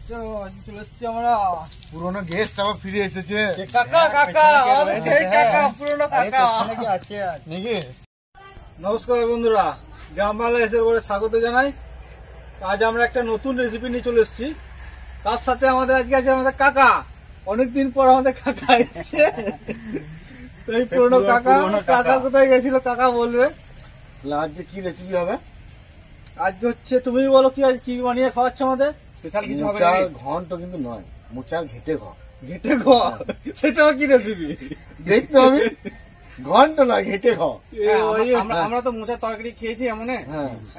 চলে এসেছি আমরা। পুরোনো গেস্ট আবার ফিরে এসেছে। কাকা কাকা কাকা পুরোনো কাকা আছে নাকি? নমস্কার বন্ধুরা, গ্রাম বাংলা এসে বলে স্বাগত জানাই। আজ আমরা একটা নতুন রেসিপি নিয়ে চলে এসেছি। তার সাথে আমাদের আজকে আছে আমাদের কাকা। অনেকদিন পর আমাদের কাকা এসেছে। এই পুরোনো কাকা, কাকা কোথায় গেছিল কাকা বলবে। আজকে কি রেসিপি হবে? আজকে হচ্ছে তুমি বলো কি আজ কি বানিয়ে খাওয়াচ্ছ আমাদের? স্পেশাল কিছু হবে নাকি? ঘন্ট কিন্তু নয়, মোচার ঘেটে ঘ। ঘেটে ঘ, সেটাও কি রেসিপি দেখতে হবে। ঘন্ট নয়, ঘেটে ঘ। আমরা তো মোচার তরকারি খেয়েছি এমন।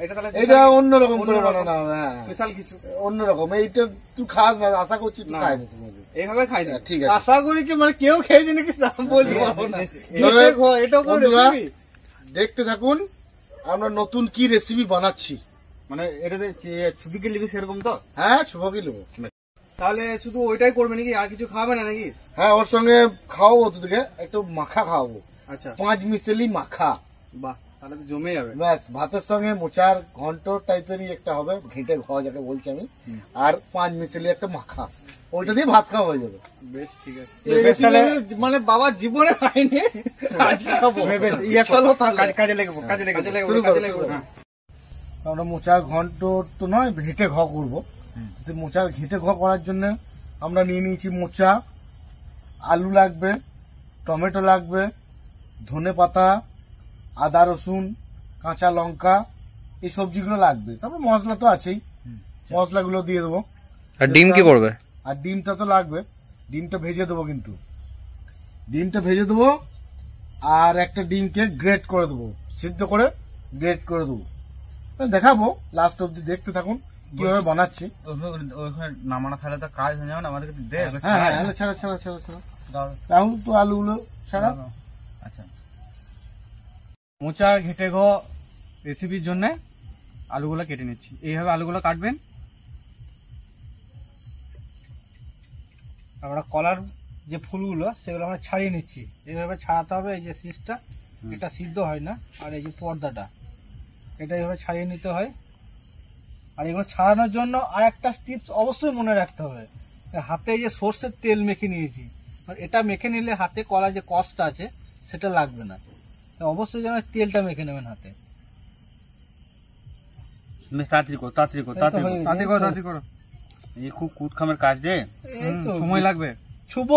এটা তাহলে এটা অন্যরকম করে বানানো হবে, স্পেশাল কিছু অন্যরকম। এইটা তুই খাস না, আশা করছি তুই খাই না। এইভাবে খাই না, ঠিক আছে। আশা করি কি মানে কেউ খেয়েছে নাকি বলতে পারবো না। এটা দেখতে থাকুন আমরা নতুন কি রেসিপি বানাচ্ছি। মানে এটাতে ছবি কি লিখে সেরকম তো? হ্যাঁ, ছবি নেবো। তাহলে শুধু ওইটাই করবে নাকি, আর কিছু খাবে না নাকি? হ্যাঁ, ওর সঙ্গে খাওয়াবো তোদেরকে একটু মাখা খাওয়াবো। আচ্ছা, 5 মিশেলি মাখা। বাহ, তাহলে তো জমে যাবে। ব্যাস, ভাতের সঙ্গে মোচার ঘন্ট টাইপেরই একটা হবে, ঘেটে ঘ যাকে বলছি আমি। আর 5 মিশেলি একটা মাখা, ওইটা দিয়ে ভাত খাওয়া হয়ে যাবে। বেশ, ঠিক আছে। মানে বাবা জীবনে খাইনি, আজকে খাবো। চলো তাহলে কাজে লেগেবো, কাজে লেগেবো। আমরা মোচার ঘন্ট তো নয়, ঘেটে ঘ করবো। মোচার ঘেটে ঘ করার জন্য আমরা নিয়ে নিয়েছি মোচা, আলু লাগবে, টমেটো লাগবে, ধনে পাতা, আদা রসুন, কাঁচা লঙ্কা, এই সবজিগুলো লাগবে। তারপর মশলা তো আছেই, মশলাগুলো দিয়ে দেবো। আর ডিম কি করবে? আর ডিমটা তো লাগবে, ডিমটা ভেজে দেবো। কিন্তু ডিমটা ভেজে দেবো আর একটা ডিমকে গ্রেট করে দেবো, সিদ্ধ করে গ্রেট করে দেবো। দেখাবো, লাস্ট অব্দি দেখতে থাকুন কিভাবে বানাচ্ছি। ওইখানে নামানো থাকলে তো কাজ হয়ে যাবে না আমাদেরকে। হ্যাঁ, ছাড়া ছাড়া ছাড়া ছাড়া তাহলে তো আলুগুলো ছাড়া। আচ্ছা, মোচার ঘেটে ঘ রেসিপির জন্য আলুগুলো কেটে নিচ্ছি। এইভাবে আলুগুলো কাটবেন। আমরা কলার যে ফুলগুলো সেগুলো আমরা ছাড়িয়ে নিচ্ছি। এইভাবে ছাড়াতে হবে। এই যে শীষটা, এটা সিদ্ধ হয় না। আর এই যে পর্দাটা, এটা এইভাবে ছাড়িয়ে নিতে হয়। আর এগুলো ছাড়ানোর জন্য আর একটা টিপস অবশ্যই মনে রাখতে হবে, হাতে যে সর্ষের তেল মেখে নিয়েছি, এটা মেখে নিলে হাতে কলার যে কষটা আছে সেটা লাগবে না। অবশ্যই যেন তেলটা মেখে নেবেন হাতে। তাড়াতাড়ি করো। এই খুব কুদ খামের কাজ রে, সময় লাগবে। ছুবো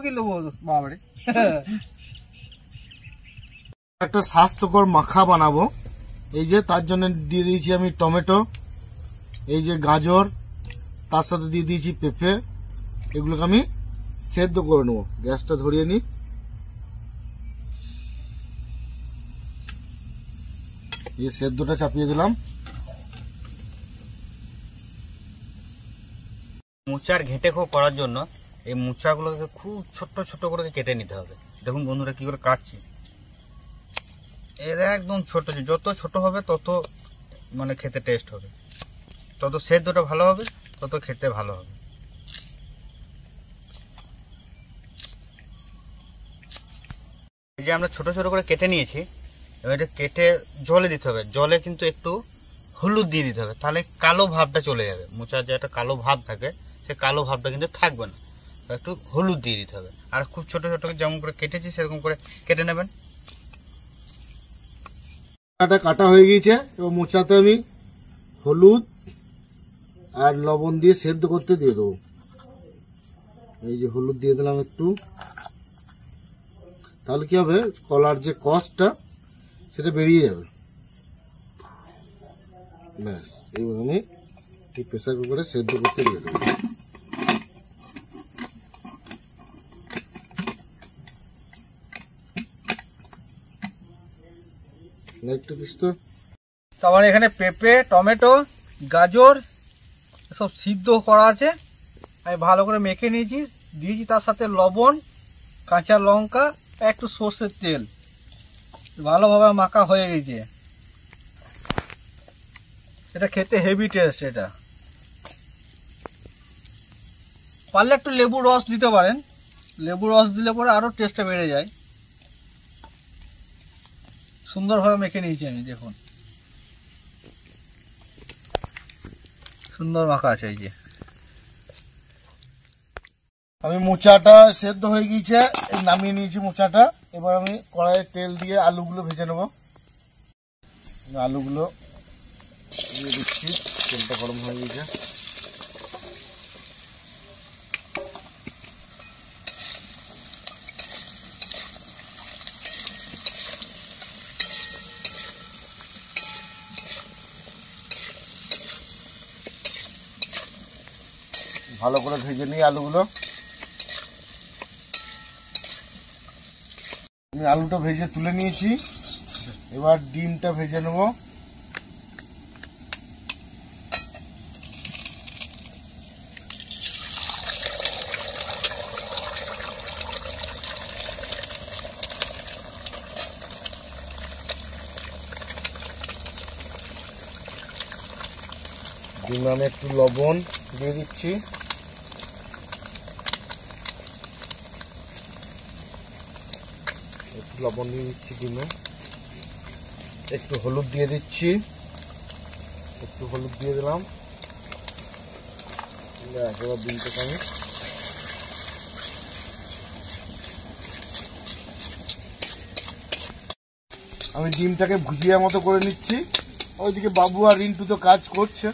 কি লোবো বাবারে। একটা স্বাস্থ্যকর মাখা বানাবো। এই যে তার জন্য দিয়ে দিয়েছি আমি টমেটো, এই যে গাজর, তার সাথে দিয়ে দিয়েছি পেঁপে। এগুলোকে আমি সেদ্ধ করে নেবো। গ্যাসটা ধরিয়ে নিই। এই সেদ্ধটা চাপিয়ে দিলাম। মোচার ঘেটে খো করার জন্য এই মোচাগুলোকে খুব ছোট্ট ছোট্ট করে কেটে নিতে হবে। দেখুন বন্ধুরা কি করে কাটছি। এরা একদম ছোট, যত ছোট হবে তত মানে খেতে টেস্ট হবে, তত সেদ্ধটা ভালো হবে, তত খেতে ভালো হবে। এই যে আমরা ছোট ছোট করে কেটে নিয়েছি, এবার এটা কেটে জলে দিতে হবে। জলে কিন্তু একটু হলুদ দিয়ে দিতে হবে, তাহলে কালো ভাবটা চলে যাবে। মোচার যে একটা কালো ভাব থাকে, সে কালো ভাবটা কিন্তু থাকবে না। একটু হলুদ দিয়ে দিতে হবে। আর খুব ছোট ছোট যেমন করে কেটেছি সেরকম করে কেটে নেবেন। কাটা হয়ে গিয়েছে। এবার মোচাতে আমি হলুদ আর লবণ দিয়ে সেদ্ধ করতে দিয়ে দেবো। এই যে হলুদ দিয়ে দিলাম একটু, তাহলে কি হবে, কলার যে কষটা সেটা বেরিয়ে যাবে। ব্যাস, এইবার আমি প্রেসার কুকারে সেদ্ধ করতে দিয়ে দেবো। তারপরে এখানে পেঁপে, টমেটো, গাজর সব সিদ্ধ করা আছে, আমি ভালো করে মেখে নিয়েছি। দিয়েছি তার সাথে লবণ, কাঁচা লঙ্কা, একটু সর্ষের তেল। ভালোভাবে মাখা হয়ে গেছে। এটা খেতে হেভি টেস্ট। এটা পারলে একটু লেবুর রস দিতে পারেন, লেবুর রস দিলে পরে আরো টেস্টটা বেড়ে যায়। সুন্দরভাবে মেখে নিয়েছি আমি, দেখুন সুন্দর মাখা আছে। এই যে আমি মোচাটা সেদ্ধ হয়ে গিয়েছে, নামিয়ে নিয়েছি মোচাটা। এবার আমি কড়াইয়ে তেল দিয়ে আলুগুলো ভেজে নেব। আলুগুলো দিয়ে দিচ্ছি, তেলটা গরম হয়ে গেছে। ভালো করে ভেজে নিই আলুগুলো। আমি আলুটা ভেজে তুলে নিয়েছি, এবার ডিমটা ভেজে নেব। ডিমে আমি একটু লবণ দিয়ে দিচ্ছি, একটু লবণ দিয়ে দিচ্ছি ডিমে, একটু হলুদ দিয়ে দিচ্ছি, একটু হলুদ দিয়ে দিলাম। এবার ডিমটাকে আমি ডিমটাকে ভুজিয়া মতো করে নিচ্ছি। ওইদিকে বাবু আর রিন্টু তো কাজ করছে।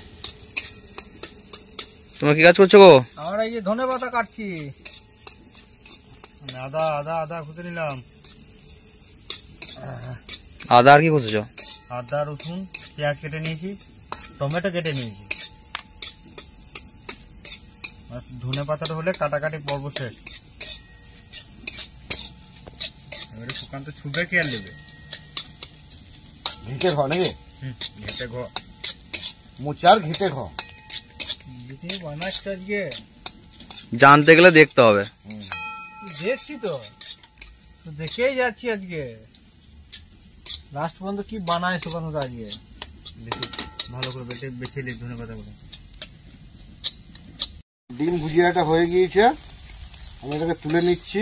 তোমরা কি কাজ করছো গো? আমরা এই যে ধনেপাতা কাটছি। আদা আদা আদা খুঁজে নিলাম। আদা আর কি করছো? আদা রসুন পেঁয়াজ কেটে নিয়েছি, টমেটো কেটে নিয়েছি। ধনে পাতাটা হলে কাটাকাটি পর্ব শেষ। এবারে সুকান্ত ছুটে কি আর নেবে? ঘেটে ঘ নাকি? ঘেটে ঘ, মোচার ঘেটে ঘ বানাচ্ছি আজকে, জানতে গেলে দেখতে হবে। দেখছি তো, দেখেই যাচ্ছি আজকে লাস্ট পর্যন্ত কি বানায় সুকান্ত আজকে। দেখি ভালো করে বেছে নিই ধনে পাতাগুলো। ডিম ভুজিয়াটা হয়ে গিয়েছে, আমি এটাকে তুলে নিচ্ছি।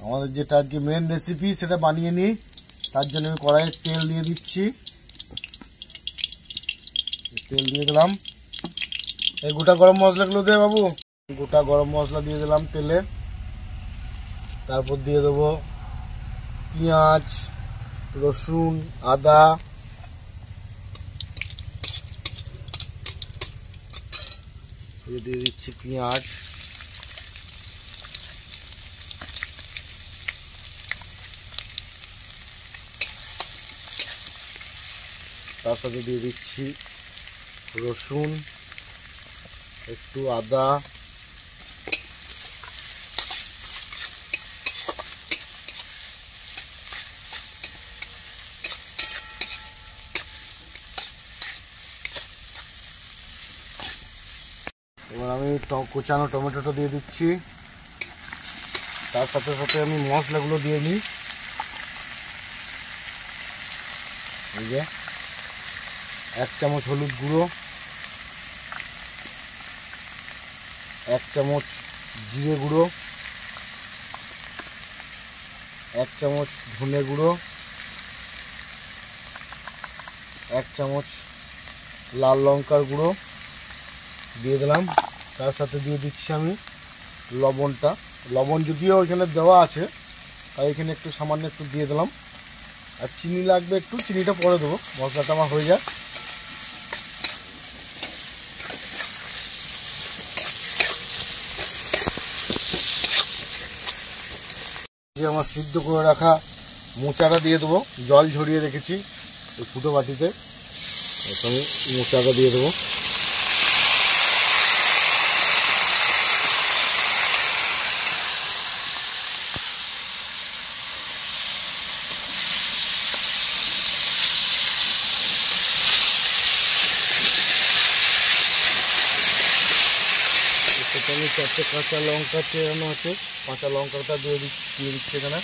আমাদের যেটা আজকে মেন রেসিপি সেটা বানিয়ে নিই। তার জন্য আমি কড়াইয়ে তেল দিয়ে দিচ্ছি, তেল দিয়ে দিলাম। এই গোটা গরম মশলাগুলো দে বাবু। গোটা গরম মশলা দিয়ে দিলাম তেলে। তারপর দিয়ে দেবো পেঁয়াজ, রসুন, আদা, দিয়ে দিচ্ছি পেঁয়াজ, তার সাথে দিয়ে দিচ্ছি রসুন, একটু আদা, এবার আমি কোচানো টমেটোটা দিয়ে দিচ্ছি। তার সাথে সাথে আমি মশলাগুলো দিয়ে নিই। এই যে 1 চামচ হলুদ গুঁড়ো, 1 চামচ জিরে গুঁড়ো, 1 চামচ ধনে গুঁড়ো, 1 চামচ লাল লঙ্কার গুঁড়ো দিয়ে দিলাম। তার সাথে দিয়ে দিচ্ছি আমি লবণটা। লবণ যদিও এখানে দেওয়া আছে, তাই এখানে একটু সামান্য একটু দিয়ে দিলাম। আর চিনি লাগবে একটু, চিনিটা পরে দেবো, মশলাটা আমার হয়ে যায়। আমার সিদ্ধ করে রাখা মোচাটা দিয়ে দেবো, জল ঝরিয়ে রেখেছি এই ফুটো বাটিতে। আমি মোচাটা দিয়ে দেবো। আমি 4টে কাঁচা লঙ্কা চেরানো আছে, কাঁচা লঙ্কাটা দিয়ে দিচ্ছি এখানে।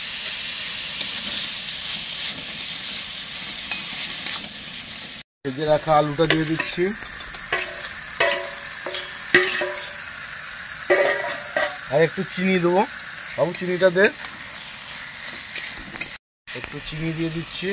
ভেজে রাখা আলুটা দিয়ে দিচ্ছি। আর একটু চিনি দেবো, বাবু চিনিটা দে। একটু চিনি দিয়ে দিচ্ছি।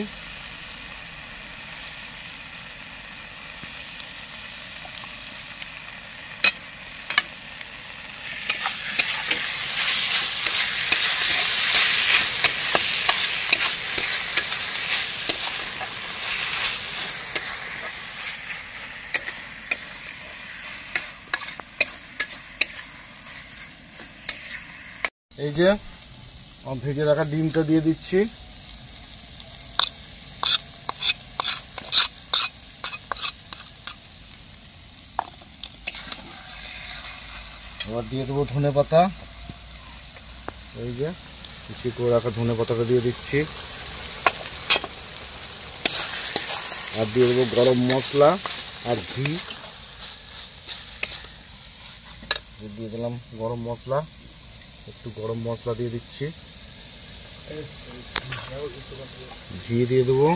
এই যে ভেজে রাখা ডিমটা দিয়ে দিচ্ছি। আবার দিয়ে দেবো ধনে পাতা। এই যে কুচি করে রাখা ধনে পাতাটা দিয়ে দিচ্ছি। আর দিয়ে দেবো গরম মশলা আর ঘি। দিয়ে দিলাম গরম মশলা, একটু গরম মশলা দিয়ে দিচ্ছি, ঘি দিয়ে দেবো,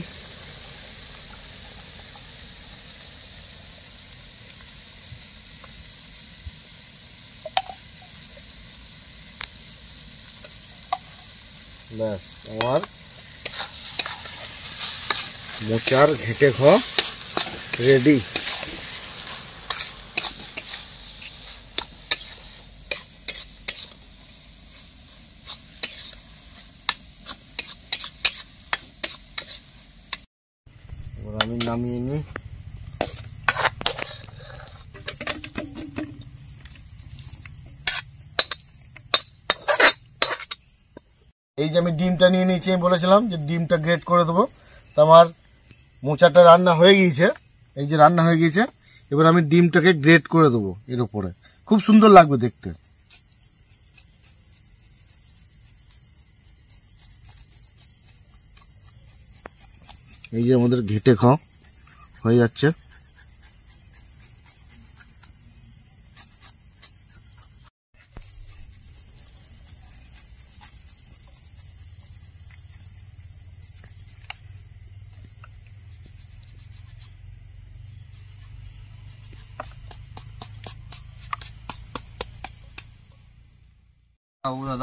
ব্যাস আমার মোচার ঘেঁটে রেডি। এবার আমি নামিয়ে নিই। এই যে আমি ডিমটা নিয়ে নিয়েছি, আমি বলেছিলাম যে ডিমটা গ্রেট করে দেবো। তো আমার মোচাটা রান্না হয়ে গিয়েছে, এই যে রান্না হয়ে গিয়েছে। এবার আমি ডিমটাকে গ্রেট করে দেবো এর উপরে, খুব সুন্দর লাগবে দেখতে। এই যে আমাদের ঘেটে হয়ে যাচ্ছে।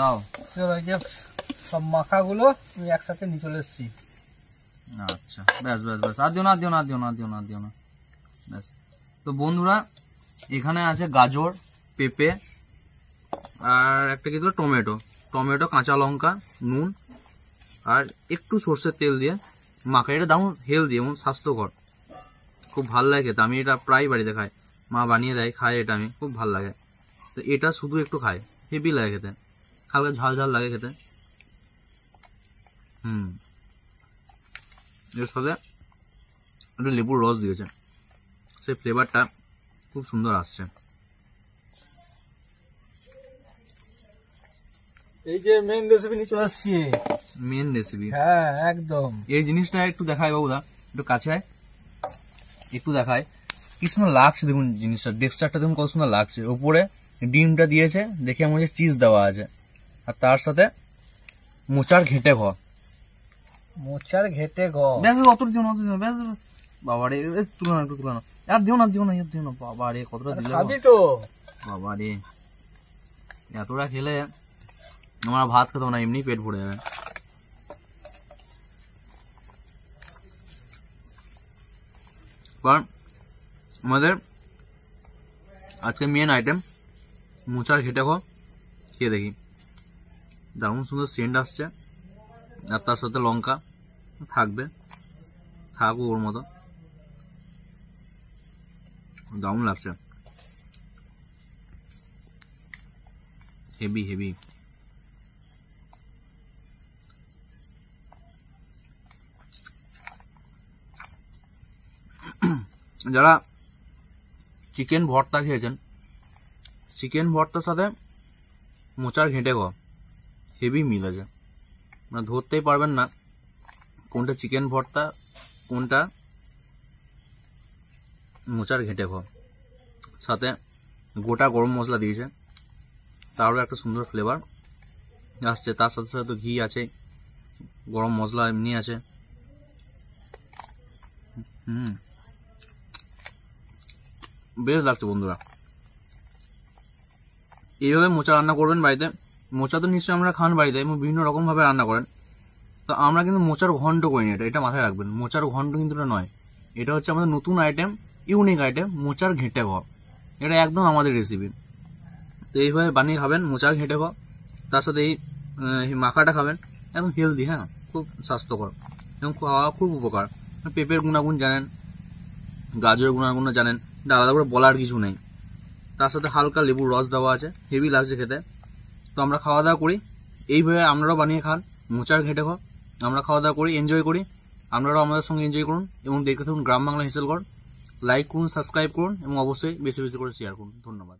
দাও। এই যে সব মাখাগুলো আমি একসাথে নিয়ে চলে এসেছি। আচ্ছা, ব্যাস ব্যাস ব্যাস, আর দিও না, আর দিও না, আর দিও না, আর দিও না, আর দিও না, ব্যাস। তো বন্ধুরা, এখানে আছে গাজর, পেঁপে, আর একটা কি দিল টমেটো, কাঁচা লঙ্কা, নুন আর একটু সর্ষের তেল দিয়ে মাখা। এটা দারুণ হেলদি এবং স্বাস্থ্যকর, খুব ভালো লাগে খেতে। আমি এটা প্রায় বাড়িতে খাই, মা বানিয়ে দেয়, খাই এটা আমি, খুব ভালো লাগে। তো এটা শুধু একটু খাই, হেভি লাগে খেতে, হালকা ঝাল ঝাল লাগে খেতে। এর সাথে একটু লেবুর রস দিয়েছে, সেই ফ্লেভারটা খুব সুন্দর আসছে। এই যে মেন রেসিপি নিয়ে চলে আসছি। মেন রেসিপি, হ্যাঁ একদম। এই জিনিসটা একটু দেখায় বাবুদা, একটু কাছে আয়, একটু দেখায় কি সুন্দর লাগছে। দেখুন জিনিসটা, টেক্সচারটা দেখুন কত সুন্দর লাগছে। উপরে ডিমটা দিয়েছে, দেখে মনে হচ্ছে চিজ দেওয়া আছে, আর তার সাথে মোচার ঘেঁটে মোচার ঘেটে ব্যাস, অত দিও না, অত দিও না, ব্যাস। বাবারে তুলো না, একটু তুলো না, আর দিও না, দিও না, আর দিও না। বাবারে কতটা দিলে খাবি তো? বাবারে এতটা খেলে আমরা ভাত খেতে না, এমনি পেট ভরে যাবে। কারণ আমাদের আজকে মেন আইটেম মোচার ঘেঁটে খেয়ে দেখি। দারুণ সুন্দর সেন্ট আসছে, আর তার সাথে লঙ্কা থাকুক ওর মতো, দারুণ লাগছে, হেভি হেভি। যারা চিকেন ভর্তা খেয়েছেন, চিকেন ভর্তার সাথে মোচার ঘেঁটে হেভি মিল আছে, মানে ধরতেই পারবেন না কোনটা চিকেন ভর্তা কোনটা মোচার ঘেঁটে সাথে গোটা গরম মশলা দিয়েছে, তারও একটা সুন্দর ফ্লেভার আসছে। তার সাথে সাথে ঘি আছে, গরম মশলা এমনি আছে। বেশ লাগছে বন্ধুরা। এইভাবে মোচা রান্না করবেন বাড়িতে। মোচা তো নিশ্চয়ই আমরা খান বাড়িতে, এবং বিভিন্ন রকমভাবে রান্না করেন। তো আমরা কিন্তু মোচার ঘন্ট করি না, এটা মাথায় রাখবেন। মোচার ঘন্ট কিন্তু এটা নয়, এটা হচ্ছে আমাদের নতুন আইটেম, ইউনিক আইটেম, মোচার ঘেঁটে এটা একদম আমাদের রেসিপি। তো এইভাবে বানিয়ে খাবেন মোচার ঘেঁটে তার সাথে এই মাখাটা খাবেন, একদম হেলদি, হ্যাঁ খুব স্বাস্থ্যকর এবং খাওয়া খুব উপকার। পেঁপের গুণাগুণ জানেন, গাজরের গুণাগুণ জানেন, এটা আলাদা করে বলার কিছু নেই। তার সাথে হালকা লেবুর রস দেওয়া আছে, হেভি লাগছে খেতে। তো আমরা খাওয়া দাওয়া করি, এইভাবে আপনারাও বানিয়ে খান, মোচার ঘেঁটে খান, আমরা খাওয়া দাওয়া করি, এনজয় করি, আপনারাও আমাদের সঙ্গে এনজয় করুন এবং দেখে থাকুন গ্রাম বাংলা হেসেলগড়। লাইক করুন, সাবস্ক্রাইব করুন এবং অবশ্যই বেশি বেশি করে শেয়ার করুন। ধন্যবাদ।